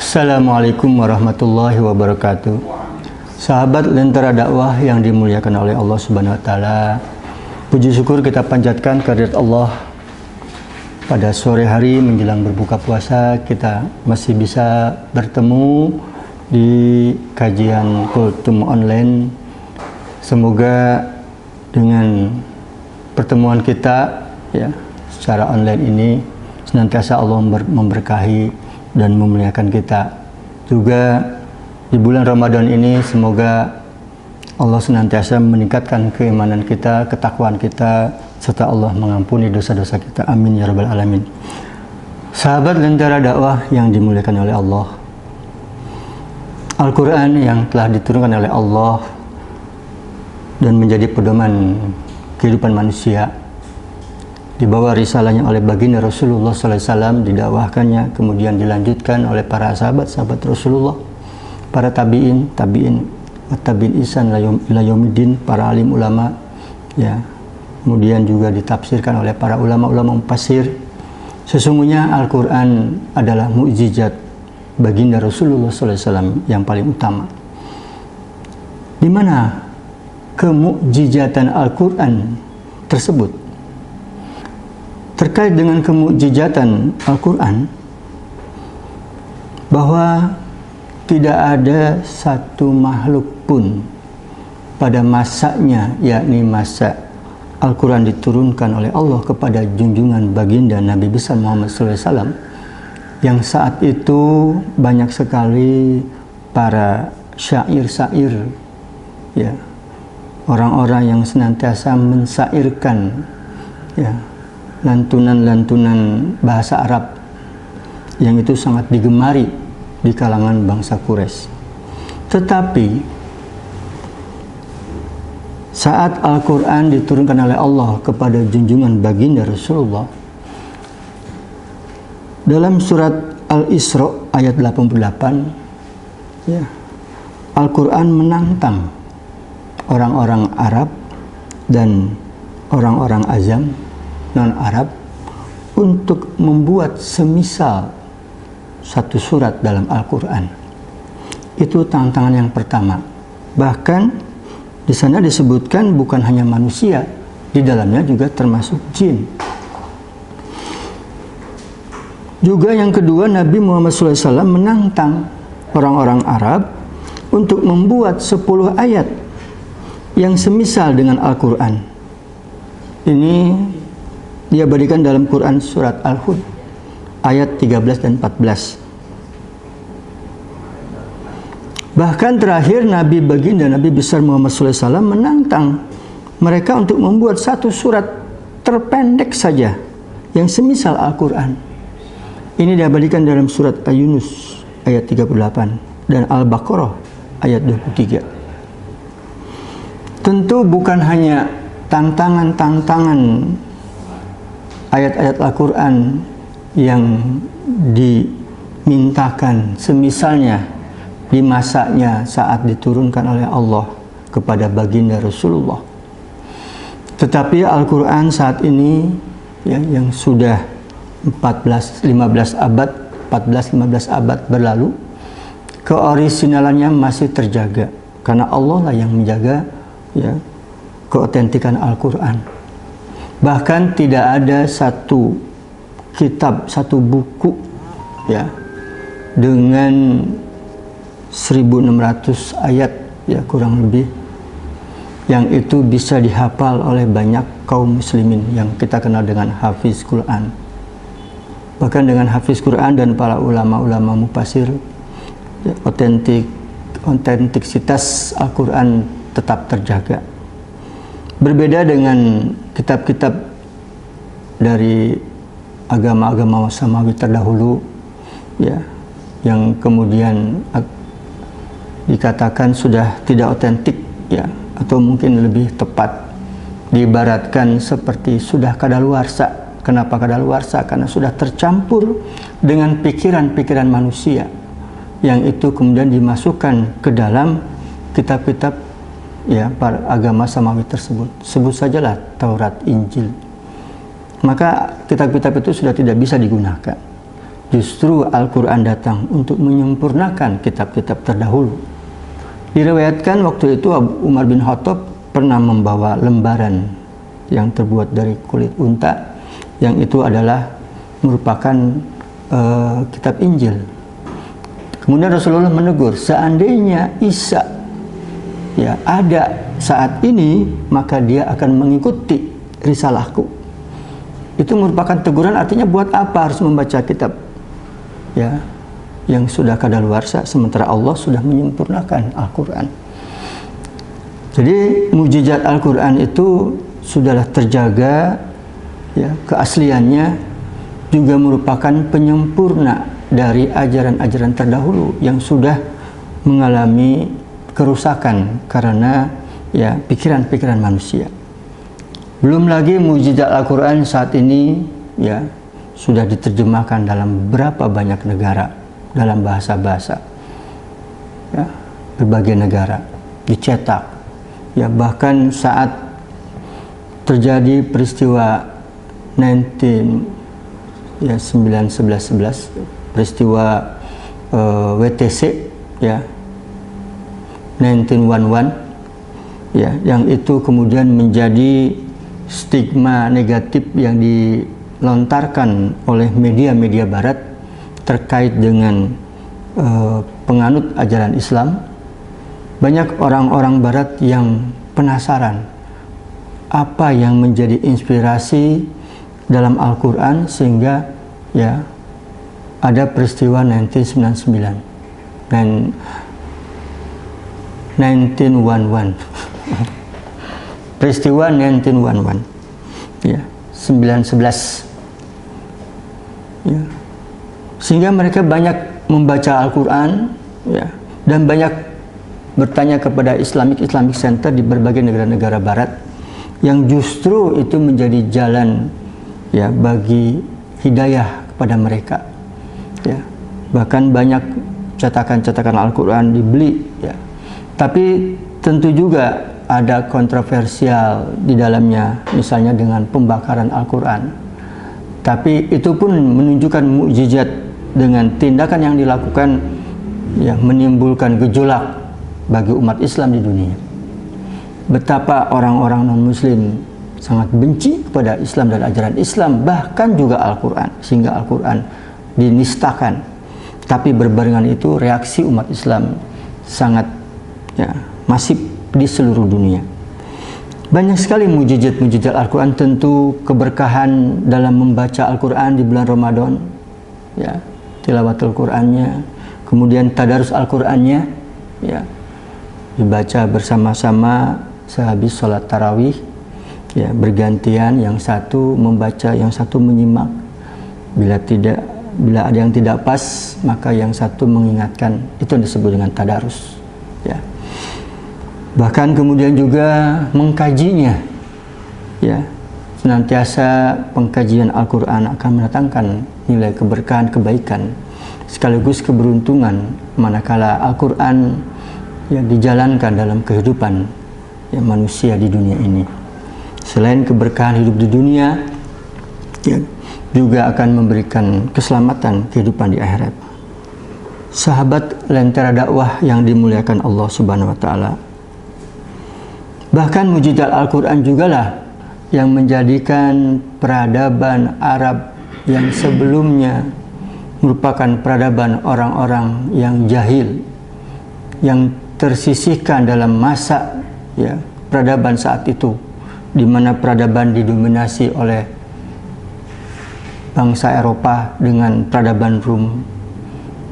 Assalamualaikum warahmatullahi wabarakatuh. Sahabat Lentera Dakwah yang dimuliakan oleh Allah Subhanahu wa taala. Puji syukur kita panjatkan kehadirat Allah. Pada sore hari menjelang berbuka puasa kita masih bisa bertemu di kajian Kultum online. Semoga dengan pertemuan kita ya secara online ini senantiasa Allah memberkahi dan memuliakan kita. Juga di bulan Ramadan ini semoga Allah senantiasa meningkatkan keimanan kita, ketakwaan kita, serta Allah mengampuni dosa-dosa kita. Amin ya rabbal alamin. Sahabat Lentera Dakwah yang dimuliakan oleh Allah, Al-Quran yang telah diturunkan oleh Allah dan menjadi pedoman kehidupan manusia, dibawa risalahnya oleh baginda Rasulullah SAW, didakwahkannya, kemudian dilanjutkan oleh para sahabat-sahabat Rasulullah, para tabi'in, ihsan ila yaumiddin, para alim ulama, ya. Kemudian juga ditafsirkan oleh para ulama-ulama mufassir. Sesungguhnya Al-Quran adalah mukjizat baginda Rasulullah SAW yang paling utama. Di mana kemukjizatan Al-Quran tersebut? Terkait dengan kemukjizatan Al-Quran, bahwa tidak ada satu makhluk pun pada masanya, yakni masa Al-Quran diturunkan oleh Allah kepada junjungan baginda Nabi besar Muhammad SAW, yang saat itu banyak sekali para syair-syair, ya, orang-orang yang senantiasa mensyairkan, ya, lantunan-lantunan bahasa Arab yang itu sangat digemari di kalangan bangsa Quraisy. Tetapi saat Al-Quran diturunkan oleh Allah kepada junjungan baginda Rasulullah, dalam surat Al-Isra ayat 88, ya, Al-Quran menantang orang-orang Arab dan orang-orang Azam non-Arab untuk membuat semisal satu surat dalam Al-Quran. Itu tantangan yang pertama. Bahkan di sana disebutkan bukan hanya manusia, di dalamnya juga termasuk jin. Juga yang kedua, Nabi Muhammad SAW menantang orang-orang Arab untuk membuat 10 ayat yang semisal dengan Al-Quran. Ini dia berikan dalam Quran surat Al-Hud ayat 13 dan 14. Bahkan terakhir Nabi baginda Nabi besar Muhammad SAW menantang mereka untuk membuat satu surat terpendek saja yang semisal Al-Quran. Ini diabadikan dalam surat Al-Yunus ayat 38 dan Al-Baqarah ayat 23. Tentu bukan hanya tantangan-tantangan ayat-ayat Al-Quran yang dimintakan semisalnya di masanya saat diturunkan oleh Allah kepada baginda Rasulullah. Tetapi Al-Quran saat ini, ya, yang sudah 14-15 abad berlalu, keorisinalannya masih terjaga karena Allah lah yang menjaga, ya, keotentikan Al-Quran. Bahkan tidak ada satu kitab, satu buku, ya, dengan 1600 ayat, ya, kurang lebih, yang itu bisa dihafal oleh banyak kaum muslimin yang kita kenal dengan hafiz Quran. Bahkan dengan hafiz Quran dan para ulama-ulama mufassir, ya, otentiksitas Al-Quran tetap terjaga. Berbeda dengan kitab-kitab dari agama-agama samawi terdahulu, ya, yang kemudian dikatakan sudah tidak otentik, ya, atau mungkin lebih tepat diibaratkan seperti sudah kadaluarsa. Kenapa kadaluarsa? Karena sudah tercampur dengan pikiran-pikiran manusia yang itu kemudian dimasukkan ke dalam kitab-kitab, ya, para agama samawi tersebut. Sebut sajalah Taurat, Injil. Maka kitab-kitab itu sudah tidak bisa digunakan. Justru Al-Quran datang untuk menyempurnakan kitab-kitab terdahulu. Diriwayatkan waktu itu Umar bin Khattab pernah membawa lembaran yang terbuat dari kulit unta, yang itu adalah merupakan kitab Injil. Kemudian Rasulullah menegur, seandainya Isa ya ada saat ini, maka dia akan mengikuti risalahku. Itu merupakan teguran, artinya buat apa harus membaca kitab ya yang sudah kadaluarsa sementara Allah sudah menyempurnakan Al-Quran. Jadi mukjizat Al-Quran itu sudahlah terjaga ya, keasliannya juga merupakan penyempurna dari ajaran-ajaran terdahulu yang sudah mengalami kerusakan karena ya pikiran-pikiran manusia. Belum lagi mukjizat Al-Quran saat ini ya sudah diterjemahkan dalam berapa banyak negara, dalam bahasa-bahasa ya, berbagai negara dicetak ya, bahkan saat terjadi peristiwa 9/11 peristiwa WTC ya 1911 ya, yang itu kemudian menjadi stigma negatif yang dilontarkan oleh media-media barat terkait dengan penganut ajaran Islam. Banyak orang-orang barat yang penasaran apa yang menjadi inspirasi dalam Al-Quran sehingga ya ada peristiwa 1999 dan 1911 peristiwa 1911 ya 9/11 ya, sehingga mereka banyak membaca Al-Quran ya, dan banyak bertanya kepada Islamic Center di berbagai negara-negara barat yang justru itu menjadi jalan ya bagi hidayah kepada mereka ya. Bahkan banyak cetakan-cetakan Al-Quran dibeli ya, tapi tentu juga ada kontroversial di dalamnya, misalnya dengan pembakaran Al-Quran. Tapi itu pun menunjukkan mukjizat dengan tindakan yang dilakukan ya, menimbulkan gejolak bagi umat Islam di dunia. Betapa orang-orang non-Muslim sangat benci kepada Islam dan ajaran Islam, bahkan juga Al-Quran, sehingga Al-Quran dinistakan. Tapi berbarengan itu reaksi umat Islam sangat ya, masif di seluruh dunia. Banyak sekali mukjizat-mukjizat Al-Quran, tentu keberkahan dalam membaca Al-Quran di bulan Ramadan ya, tilawatul Qurannya, kemudian tadarus Al-Qurannya ya, dibaca bersama-sama sehabis sholat tarawih ya, bergantian, yang satu membaca, yang satu menyimak. Bila ada yang tidak pas, maka yang satu mengingatkan. Itu yang disebut dengan tadarus ya. Bahkan kemudian juga mengkajinya ya, senantiasa pengkajian Al-Quran akan mendatangkan nilai keberkahan, kebaikan sekaligus keberuntungan manakala Al-Quran ya dijalankan dalam kehidupan ya, manusia di dunia ini. Selain keberkahan hidup di dunia ya, juga akan memberikan keselamatan kehidupan di akhirat. Sahabat lentera dakwah yang dimuliakan Allah Subhanahu wa taala, bahkan mukjizat Al-Quran jugalah yang menjadikan peradaban Arab yang sebelumnya merupakan peradaban orang-orang yang jahil, yang tersisihkan dalam masa ya, peradaban saat itu, di mana peradaban didominasi oleh bangsa Eropa dengan peradaban Rum,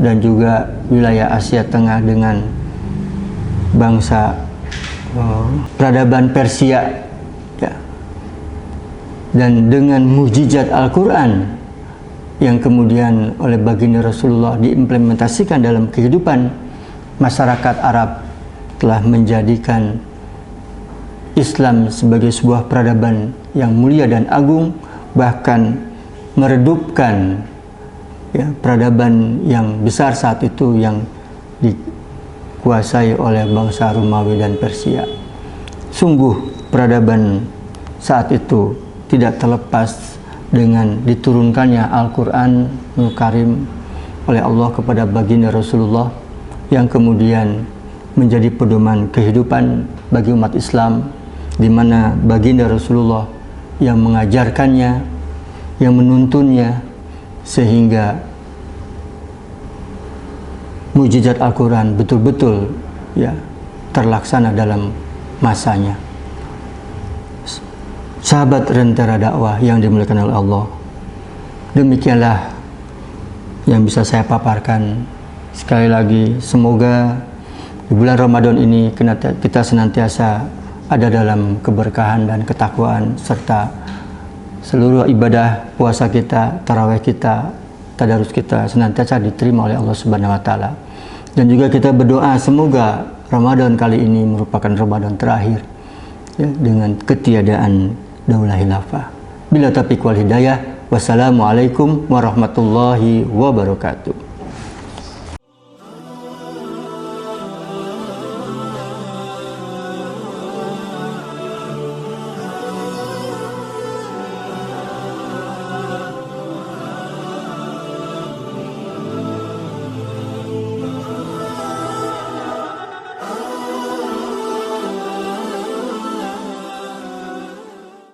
dan juga wilayah Asia Tengah dengan bangsa peradaban Persia ya. Dan dengan mukjizat Al-Quran yang kemudian oleh baginda Rasulullah diimplementasikan dalam kehidupan masyarakat Arab, telah menjadikan Islam sebagai sebuah peradaban yang mulia dan agung, bahkan meredupkan ya, peradaban yang besar saat itu yang dikuasai oleh bangsa Romawi dan Persia. Sungguh peradaban saat itu tidak terlepas dengan diturunkannya Al-Quranul Karim oleh Allah kepada baginda Rasulullah yang kemudian menjadi pedoman kehidupan bagi umat Islam, di mana baginda Rasulullah yang mengajarkannya, yang menuntunnya, sehingga mukjizat Al-Quran betul-betul ya terlaksana dalam masanya. Sahabat Lentera Dakwah yang dimuliakan oleh Allah, demikianlah yang bisa saya paparkan. Sekali lagi, semoga di bulan Ramadan ini kita senantiasa ada dalam keberkahan dan ketakwaan, serta seluruh ibadah puasa kita, tarawih kita, tadarus kita senantiasa diterima oleh Allah Subhanahu wa taala. Dan juga kita berdoa semoga Ramadan kali ini merupakan Ramadan terakhir ya, dengan ketiadaan daulah khilafah. Bila taufiq wal hidayah. Wassalamualaikum warahmatullahi wabarakatuh.